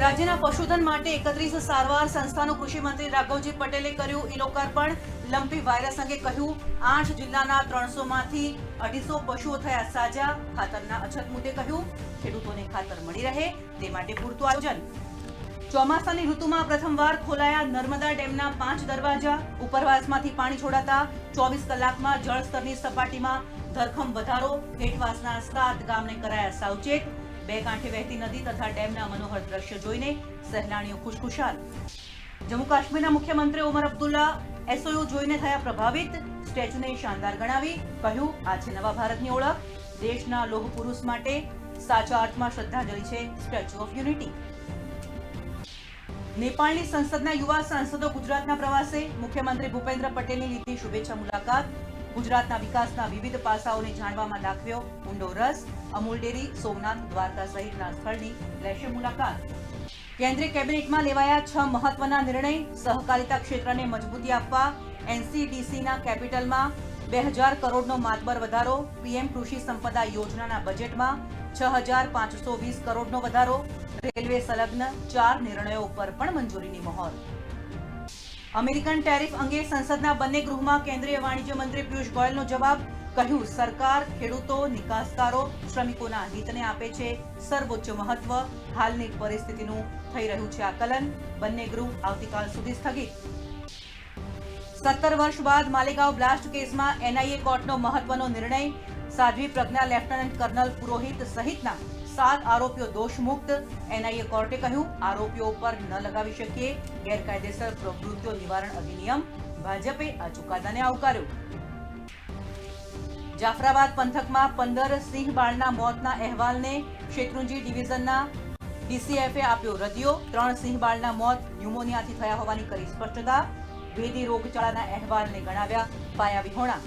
રાજ્યના પશુધન માટે 31 સારવાર સંસ્થાનું કૃષિ મંત્રી રાઘવજી પટેલે કર્યું ઈ-લોકાર્પણ. લંપી વાયરસ અંગે કહ્યું, 8 જિલ્લાના 300 માંથી 250 પશુઓ થયા સાજા. ખાતરના અછત મુદ્દે કહ્યું, ખેડૂતોને ખાતર મળી રહે તે માટે પૂરતું આયોજન. ચોમાસાની ઋતુમાં પ્રથમવાર ખોલાયા નર્મદા ડેમના 5 દરવાજા. ઉપરવાસમાંથી પાણી છોડાતા 24 કલાકમાં જળસ્તરની સપાટીમાં ધરખમ વધારો. હેઠવાસના 7 ગામને કરાયા સાવચેત. બે કાંઠે વહેતી નદી તથા ડેમના મનોહર દ્રશ્ય જોઈને સહેલાણીઓ ખુશખુશાલ. જમ્મુ કાશ્મીરના મુખ્યમંત્રી ઓમર અબ્દુલ્લા એસઓયુ જોઈને થયા પ્રભાવિત. સ્ટેચ્યુને શાનદાર ગણાવી કહ્યું, આ છે નવા ભારતની ઓળખ. દેશના લોહ પુરુષ માટે સાચા અર્થમાં શ્રદ્ધાંજલિ છે સ્ટેચ્યુ ઓફ યુનિટી. નેપાળની સંસદના યુવા સાંસદો ગુજરાતના પ્રવાસે. મુખ્યમંત્રી ભૂપેન્દ્ર પટેલની લીધી શુભેચ્છા મુલાકાત. ગુજરાતના વિકાસના વિવિધ પાસાઓને જાણવામાં દાખવ્યો ઊંડો રસ. અમૂલ ડેરી, સોમનાથ, દ્વારકા સહિતના સ્થળની લેશે મુલાકાત. કેન્દ્રીય કેબિનેટમાં લેવાયા 6 મહત્વના નિર્ણય. સહકારિતા ક્ષેત્રને મજબૂતી આપવા એનસીડીસીના કેપિટલમાં 2000 કરોડનો માતબર વધારો. પીએમ કૃષિ સંપદા યોજનાના બજેટમાં 6520 કરોડનો વધારો. રેલવે સંલગ્ન 4 નિર્ણયો પર પણ મંજૂરીની મહોર. અમેરિકન ટેરિફ અંગે સંસદના બંને ગૃહમાં કેન્દ્રીય વાણિજ્ય મંત્રી પિયુષ ગોયલનો જવાબ. કહ્યું, સરકાર ખેડૂતો, નિકાસકારો, શ્રમિકોના હિતને આપે છે સર્વોચ્ચ મહત્વ. હાલની પરિસ્થિતિનું થઈ રહ્યું છે આકલન. બંને ગૃહ આવતીકાલ સુધી સ્થગિત. 17 વર્ષ બાદ માલેગાંવ બ્લાસ્ટ કેસમાં એનઆઈએ કોર્ટનો મહત્વનો નિર્ણય. સાધ્વી પ્રજ્ઞા, લેફ્ટનન્ટ કર્નલ પુરોહિત સહિતના 7 આરોપીઓ દોષમુક્ત. એનઆઈએ કોર્ટે કહ્યું, આરોપીઓ પર ન લગાવી શકીએ ગેરકાયદેસર પ્રવૃત્તિઓ નિવારણ અધિનિયમ. ભાજપે આ ચુકાદાને આવકાર્યો. જાફરાબાદ પંથકમાં 15 સિંહ બાળના મોતના અહેવાલને શેત્રુંજી ડિવિઝનના ડીસીએફએ આપ્યો રદિયો. 3 સિંહ બાળના મોત ન્યુમોનિયાથી થયા હોવાની કરી સ્પષ્ટતા. ભેદી રોગચાળાના અહેવાલને ગણાવ્યા પાયાવિહોણા.